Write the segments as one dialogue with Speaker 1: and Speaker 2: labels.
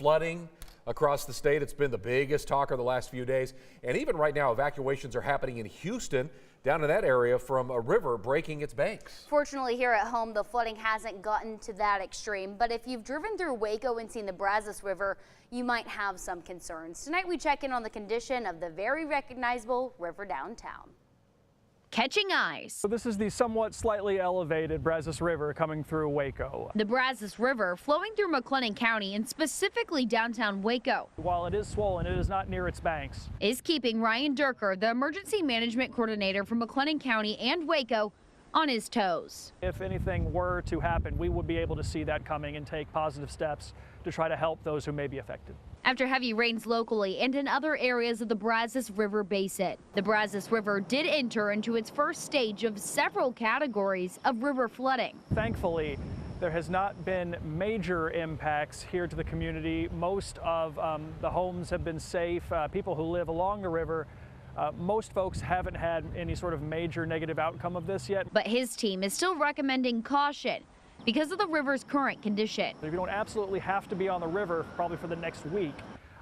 Speaker 1: flooding across the state. It's been the biggest talker the last few days. And even right now, evacuations are happening in Houston, down in that area from a river breaking its banks.
Speaker 2: Fortunately, here at home, the flooding hasn't gotten to that extreme. But if you've driven through Waco and seen the Brazos River, you might have some concerns. Tonight, we check in on the condition of the very recognizable river downtown.
Speaker 3: Catching eyes.
Speaker 4: So this is the somewhat slightly elevated Brazos River coming through Waco.
Speaker 3: The Brazos River flowing through McLennan County and specifically downtown Waco.
Speaker 4: While it is swollen, it is not near its banks.
Speaker 3: Is keeping Ryan Durker, the emergency management coordinator for McLennan County and Waco, on his toes.
Speaker 4: If anything were to happen, we would be able to see that coming and take positive steps to try to help those who may be affected.
Speaker 3: After heavy rains locally and in other areas of the Brazos River basin, the Brazos River did enter into its first stage of several categories of river flooding.
Speaker 4: Thankfully, there has not been major impacts here to the community. Most of the homes have been safe. People who live along the river, most folks haven't had any sort of major negative outcome of this yet.
Speaker 3: But his team is still recommending caution because of the river's current condition.
Speaker 4: If you don't absolutely have to be on the river probably for the next week,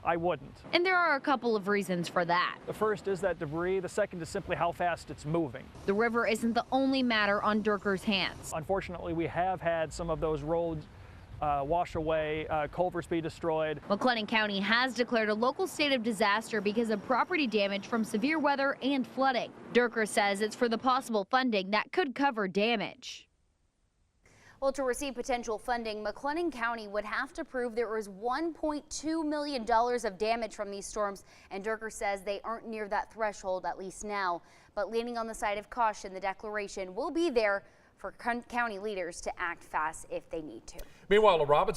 Speaker 4: I wouldn't.
Speaker 3: And there are a couple of reasons for that.
Speaker 4: The first is that debris. The second is simply how fast it's moving.
Speaker 3: The river isn't the only matter on Durker's hands.
Speaker 4: Unfortunately, we have had some of those roads wash away, culverts be destroyed.
Speaker 3: McLennan County has declared a local state of disaster because of property damage from severe weather and flooding. Durker says it's for the possible funding that could cover damage.
Speaker 2: Well, to receive potential funding, McLennan County would have to prove there was $1.2 million of damage from these storms, and Durker says they aren't near that threshold, at least now. But leaning on the side of caution, the declaration will be there for county leaders to act fast if they need to.
Speaker 1: Meanwhile, Robinson